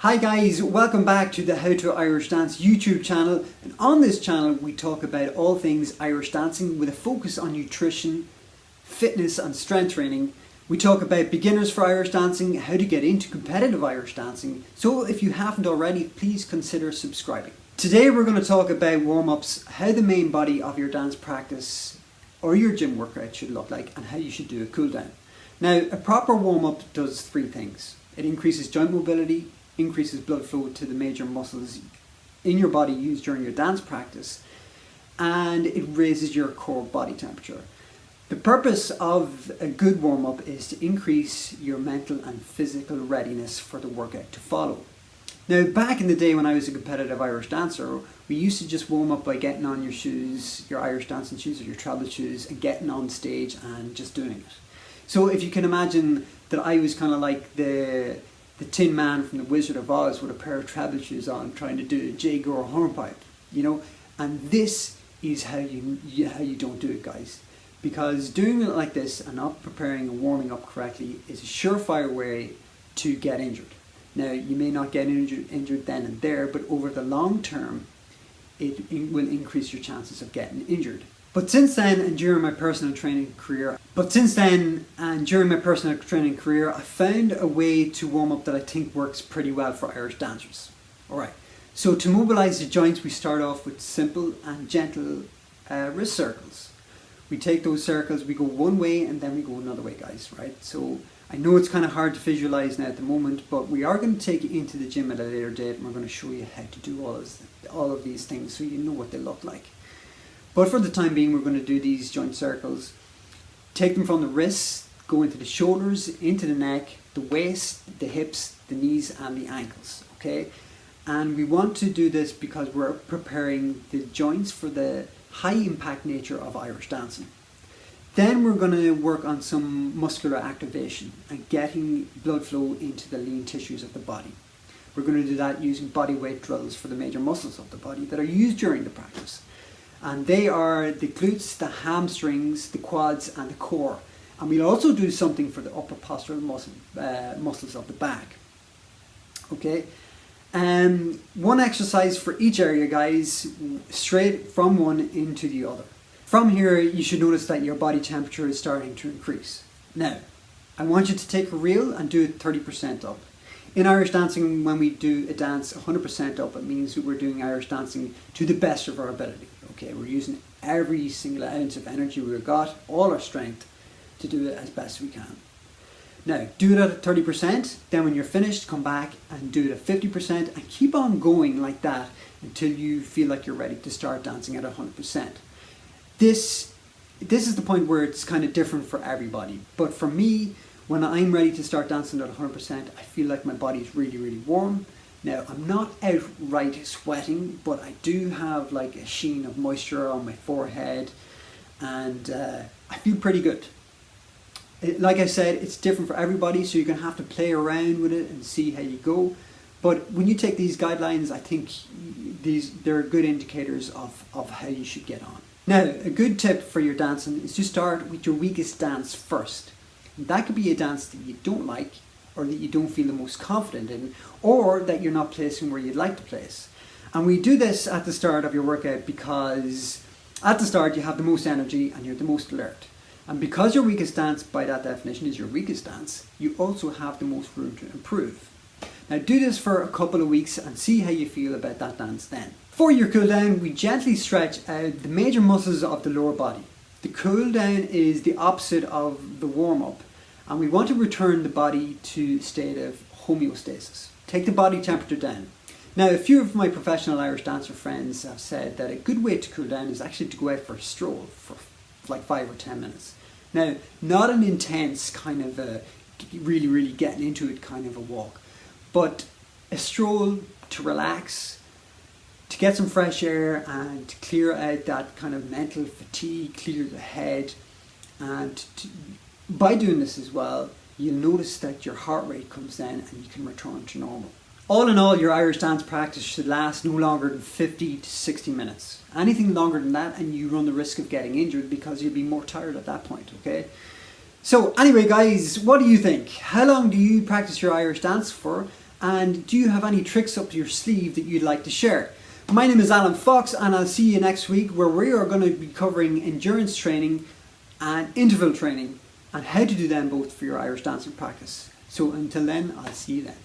Hi guys, welcome back to the How to Irish Dance YouTube channel, and on this channel we talk about all things Irish dancing with a focus on nutrition, fitness and strength training. We talk about beginners for Irish dancing, how to get into competitive Irish dancing, so if you haven't already, please consider subscribing. Today we're going to talk about warm-ups, how the main body of your dance practice or your gym workout should look like, and how you should do a cool down. Now, a proper warm-up does three things. It increases joint mobility, increases blood flow to the major muscles in your body used during your dance practice, and it raises your core body temperature. The purpose of a good warm-up is to increase your mental and physical readiness for the workout to follow. Now, back in the day when I was a competitive Irish dancer, we used to just warm up by getting on your shoes, your Irish dancing shoes or your travel shoes, and getting on stage and just doing it. So if you can imagine that I was kind of like the Tin Man from the Wizard of Oz with a pair of travel shoes on, trying to do a jig or a hornpipe, you know. And this is how you don't do it, guys. Because doing it like this and not preparing and warming up correctly is a surefire way to get injured. Now, you may not get injured then and there, but over the long term, it will increase your chances of getting injured. But since then and during my personal training career, I found a way to warm up that I think works pretty well for Irish dancers. Alright, so to mobilise the joints, we start off with simple and gentle wrist circles. We take those circles, we go one way and then we go another way, guys, right? So I know it's kind of hard to visualise now at the moment, but we are going to take you into the gym at a later date and we're going to show you how to do all of these things so you know what they look like. But for the time being, we're going to do these joint circles. Take them from the wrists, go into the shoulders, into the neck, the waist, the hips, the knees and the ankles, okay? And we want to do this because we're preparing the joints for the high impact nature of Irish dancing. Then we're going to work on some muscular activation and getting blood flow into the lean tissues of the body. We're going to do that using body weight drills for the major muscles of the body that are used during the practice. And they are the glutes, the hamstrings, the quads and the core. And we'll also do something for the upper postural muscles of the back. Okay, one exercise for each area, guys, straight from one into the other. From here, you should notice that your body temperature is starting to increase. Now, I want you to take a reel and do it 30% up. In Irish dancing, when we do a dance 100% up, it means that we're doing Irish dancing to the best of our ability. Okay, we're using every single ounce of energy we've got, all our strength, to do it as best we can. Now, do it at 30%, then when you're finished, come back and do it at 50% and keep on going like that until you feel like you're ready to start dancing at 100%. This is the point where it's kind of different for everybody. But for me, when I'm ready to start dancing at 100%, I feel like my body's really, really warm. Now, I'm not outright sweating, but I do have like a sheen of moisture on my forehead and I feel pretty good. Like I said, it's different for everybody, so you're going to have to play around with it and see how you go. But when you take these guidelines, I think they're good indicators of how you should get on. Now, a good tip for your dancing is to start with your weakest dance first. That could be a dance that you don't like, or that you don't feel the most confident in, or that you're not placing where you'd like to place. And we do this at the start of your workout because at the start you have the most energy and you're the most alert. And because your weakest dance, by that definition, is your weakest dance, you also have the most room to improve. Now do this for a couple of weeks and see how you feel about that dance then. For your cool down, we gently stretch out the major muscles of the lower body. The cool down is the opposite of the warm up, and we want to return the body to a state of homeostasis. Take the body temperature down. Now, a few of my professional Irish dancer friends have said that a good way to cool down is actually to go out for a stroll for like 5 or 10 minutes. Now, not an intense kind of really, really getting into it kind of a walk, but a stroll to relax, to get some fresh air and to clear out that kind of mental fatigue, clear the head. And by doing this as well, you'll notice that your heart rate comes down and you can return to normal. All in all, your Irish dance practice should last no longer than 50 to 60 minutes. Anything longer than that and you run the risk of getting injured because you'll be more tired at that point, okay? So anyway guys, what do you think? How long do you practice your Irish dance for? And do you have any tricks up your sleeve that you'd like to share? My name is Alan Fox, and I'll see you next week, where we are going to be covering endurance training and interval training and how to do them both for your Irish dancing practice. So until then, I'll see you then.